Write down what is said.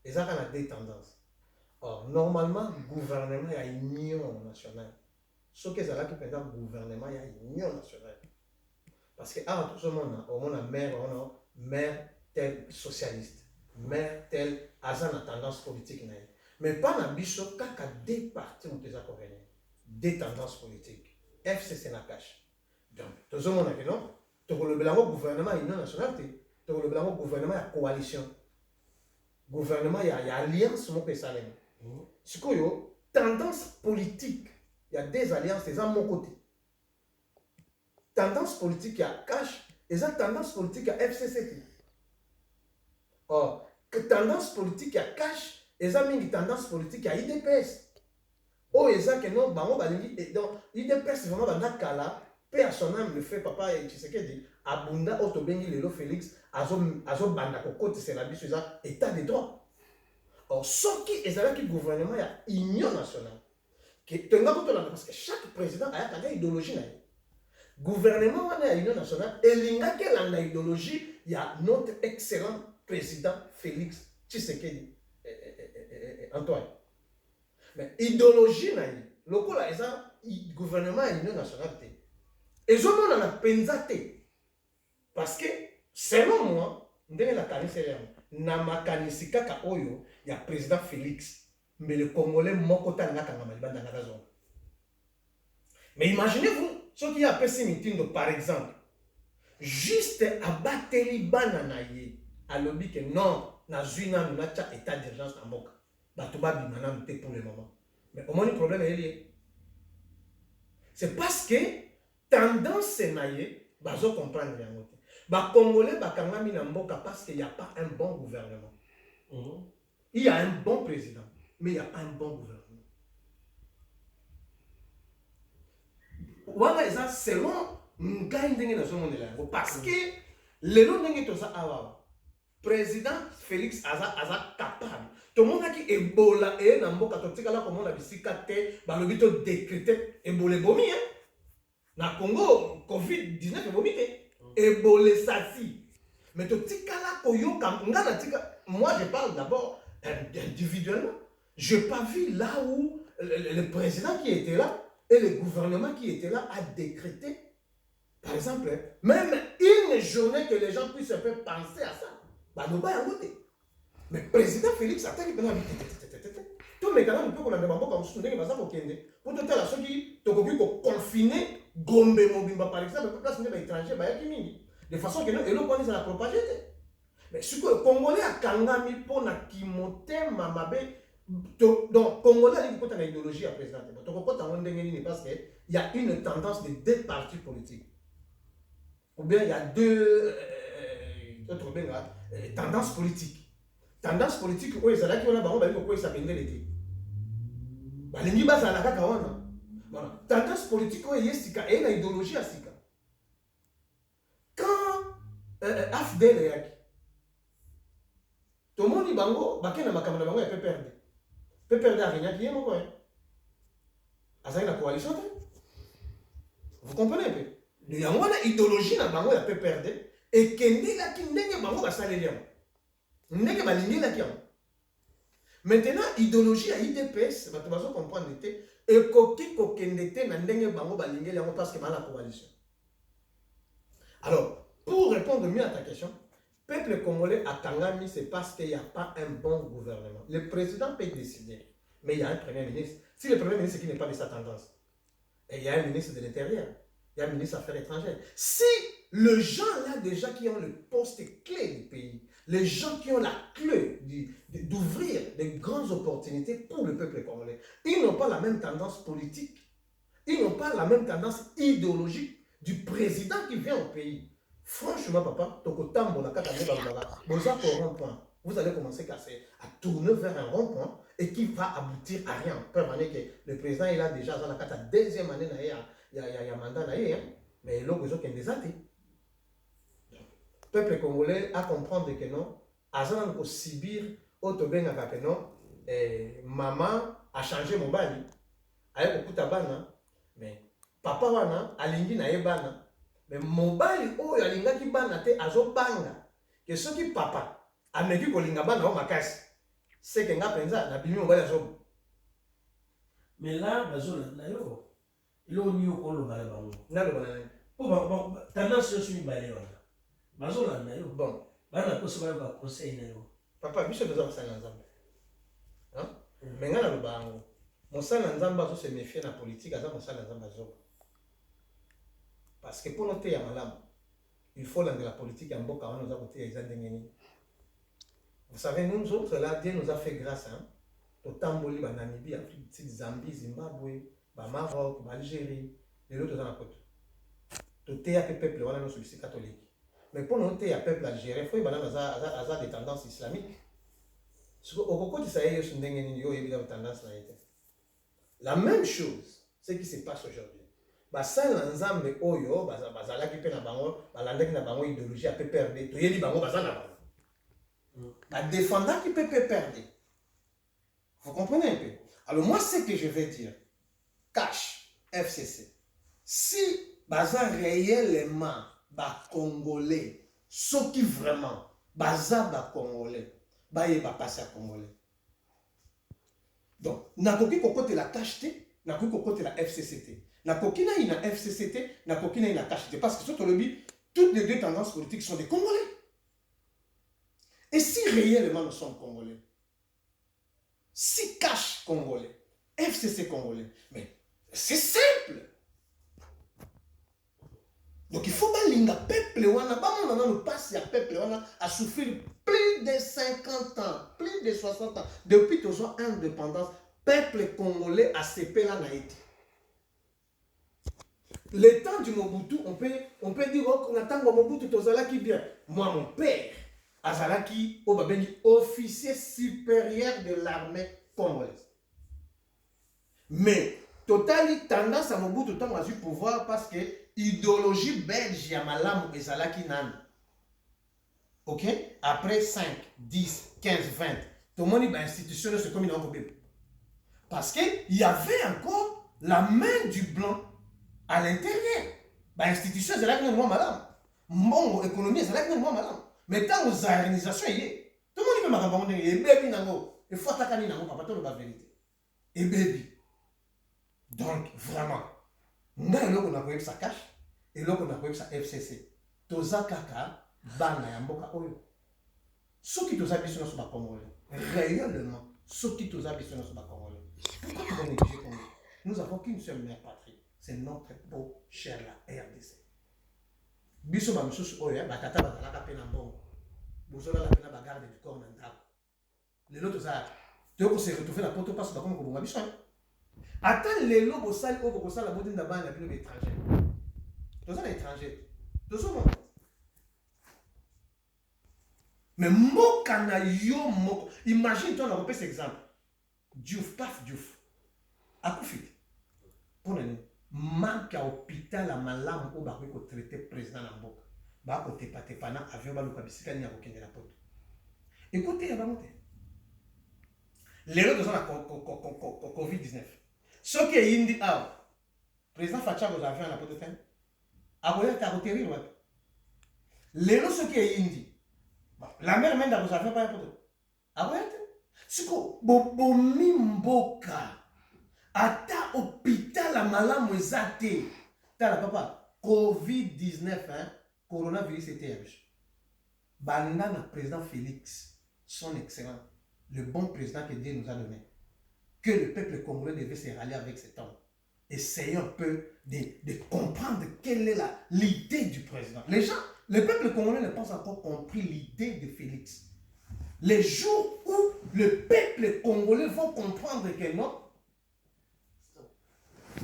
Et ça, on a des tendances. Or, normalement, gouvernement, il y a une union nationale. Ce que c'est là qui peut être gouvernement, il y a une union nationale. Parce que, avant tout ce monde, on a maire tel socialiste, maire tel, azan a tendance politique. Mais pas dans bicho, quand des partis ont déjà convenu, des tendances politiques. FCC n'a cache. Donc, tout ce monde a dit non. Tout le gouvernement a union nationale, tout le gouvernement a coalition. Gouvernement, il y a alliance, mon pays salem. Si quoi, tendance politique, il y a des alliances, c'est à mon côté. Tendance politique, il y a cash, et ça, tendance politique, il y a FCC. Or, que tendance politique, il y a cash, et ça, une tendance politique, il y a IDPS. Oh, et ça, que non, bango, donc, IDPS, c'est vraiment dans kala, paix à son âme, le fait, papa, et tu sais qu'elle dit, Abunda, Otobengi, Lelo Félix, Azo Banda, Kokote, c'est la vie, c'est ça, état de droit. Or, ce qui est là qui gouvernement, il y a union nationale. Parce que chaque président a une idéologie. Gouvernement, il y a union nationale. Et il y a une idéologie, il y a notre excellent président Félix Tshisekedi. Antoine. Mais idéologie, le gouvernement a union nationale. Et je m'en a pensé. Parce que, selon moi, je la canisse na makanisi kaka oyo ya président Félix mais le Congolais mokota na kanga malibanda na raison. Mais imaginez-vous ce qui a passé meeting par exemple juste abateli banana ye alobi que non na zuina na cha état d'urgence na mboka bato ba bimana mte pour le moment. Mais au moins le problème est lié. C'est parce que tendance naie bazo comprendre yango. Les Congolais bakangami na mboka parce qu'il n'y a pas un bon gouvernement. Il y a un bon président, mais il n'y a pas un bon gouvernement. Voilà, ça selon parce que le président Félix Aza capable. Tout le monde a dit Ebola et Namboka Totikala comme on a dit balobito décrété Ebola bomi hein. Na Congo Covid-19 bomi Ebola sasi. Mais Totikala koyo kam ngana tika moi je parle d'abord individuellement. Je n'ai pas vu là où le président qui était là et le gouvernement qui était là a décrété, par exemple, même une journée que les gens puissent se faire penser à ça. Mais le président Félix a dit tout maintenant, nous pouvons pour te dire à ceux qui ont confiné Gombe Mobimba, par exemple, parce que les étrangers, de façon que nous connaissons la propager. Mais ce que le Congolais a kangami pour na kimote mamabe donc Congolais a une idéologie à présenter. Parce qu'il y a une tendance de deux partis politiques. Ou bien il y a deux tendances politiques. Tendance politique où ils allaient qui on a baron bali ko s'appelle l'été. Balingi basa la kaka wana. Voilà. Tendance politique où il y a une idéologie à sika. Quand AFDL est aquí. Tout le monde dit bango, bakena makamana bango ya PPRD. PPRD a rien qui est mon Asa une coalition. Vous comprenez un peu? Il y a une idéologie dans bango ya PPRD et kendi la ki ndenge bango ba saléria. Ndenge ba lingi la ki. Maintenant idéologie à IDPS, bato bazo comprendre té et koki kokende té na ndenge bango ba lingi la parce que ba la coalition. Alors, pour répondre mieux à ta question, le peuple congolais à Kangami, c'est parce qu'il n'y a pas un bon gouvernement. Le président peut décider, mais il y a un premier ministre. Si le premier ministre qui n'est pas de sa tendance, et il y a un ministre de l'Intérieur, il y a un ministre des Affaires étrangères. Si les gens là déjà qui ont le poste clé du pays, les gens qui ont la clé d'ouvrir des grandes opportunités pour le peuple congolais, ils n'ont pas la même tendance politique, ils n'ont pas la même tendance idéologique du président qui vient au pays. Franchement, papa, vous allez commencer à tourner vers un rond-point et qui va aboutir à rien. Preuve année que le président il a déjà dans la deuxième année, il y a un mandat, mais il a besoin qu'il y ait des athées. Le peuple congolais a comprendre que non, Azan a subir autre ben que non, maman a changé mon bali, avec beaucoup de tabac, mais papa wana a lingi na ebana. Mais mobali oyo alingaki bana te azobanga que soki papa ameki kolinga bana o makasi c'est que nga penza na bimi mobali azo. Mais là bazola na yo ilo ni yo ko lo bala bango Na lo bana. Bon, tendance yo sumi balé wana bazola na yo Bon, bana ko so ba conseil na yo papa biso doza kosala nzambe. Hein? Mais nga na lo bango. Mosala nzambe azo se méfier na politique aza mosala nzambe azo. Parce que pour noter ya malamu, il faut langue la politique en mboka wana oza koteya eza ndenge nini. Vous savez, nous autres là, Dieu nous a fait grâce, hein. Totamboli, Namibie, Afrique, Zambie, Zimbabwe, Maroc, Algérie, les autres dans la côte. Toteya que peuple wana no celui catholique. Mais pour noter ya peuple algérien, il faut y avoir des tendances islamiques. Au coco de ça y est, yo évidemment tendance là. La même chose, ce qui se passe aujourd'hui. Basala nzambe oyo, bazala ki pe na bango, balandaki na bango idéologie a pe perdre, to yeli bango bazala bango. La défendant qui peut perdre. Vous comprenez un peu? Alors moi, ce que je vais dire, cash, FCC, si baza réellement ba Congolais, ceux qui vraiment baza ba Congolais, ba ye ba passer à Congolais. Donc, na koki kokote la cash te, na koki kokote la FCCT. Na koki na ina FCCT, na koki na ina cash te. Parce que surtout le but, toutes les deux tendances politiques sont des Congolais. Et si réellement nous sommes Congolais, si cash Congolais, FCC Congolais, mais c'est simple. Donc il faut que le peuple, on passe le peuple à souffrir plus de 50 ans, plus de 60 ans. Depuis que nous avons indépendance, le peuple congolais a cépé la naïté. Le temps du Mobutu, on peut dire qu'on attend que Mobutu qui bien. Moi, mon père, Azalaki Obabengi, officier supérieur de l'armée congolaise. Mais, totali tendance à Mobutu temps à du pouvoir parce que idéologie belge Yamalam et Zalaki Nan. Ok? Après 5, 10, 15, 20, tout le monde est institutionnel, c'est comme il a encore. Parce qu'il y avait encore la main du blanc à l'intérieur. L'institution, c'est là que nous avons madame. Mon économie, c'est là que nous avons madame. Mais tant aux organisations, tout le monde peut m'accompagner. Et baby, il faut attaquer papa, tout la vérité. Et baby. Donc, vraiment, nous avons un sa cache et nous avons un sa FCC. Toza kaka, bana yamboka oyo. Ceux qui toza biso sur ma Congolais. Réellement, ceux qui toza biso sur ma Congolais. Pourquoi tu vas négliger Congo? Nous avons qu'une seule mère patrie. C'est notre beau cher la RDC. Biso ba misusu oyo batata bazalaka pe na mbongo. Bozola la pena bagarde du corps na ndako. Lelo toza toko se retrouver la porte passe ba comme ko biso. Attends lelo bosali oko kosala bodinda bana bino étranger. Toza étranger. Tozo mo. Mais mboka na yo moko. Imagine toi on repère cet exemple. Diouf paf Diouf. Akufit. Pour nous manque à hôpital à malam ou ba ko traiter président na mboka. Ba ko tepa na avion ba luka bisika ni akokende la poto. Écoutez ya ba monter. Lelo toza na COVID-19. Ce qui est indi ah président Facha vous avion na poto ten. Aboya ta hôtel ouais. Lelo ce qui est indi. La mère même vous avion pas ya poto. Aboya te. Siko bomi mboka. Ata hôpital à malamu ezate. Tala papa, COVID-19 hein, coronavirus était riche. Banana président Félix, son excellent, le bon président que Dieu nous a donné. Que le peuple congolais devait se rallier avec cet homme. Essayons un peu de comprendre quelle est l'idée du président. Les gens, le peuple congolais n'a pas encore compris l'idée de Félix. Les jours où le peuple congolais va comprendre que non,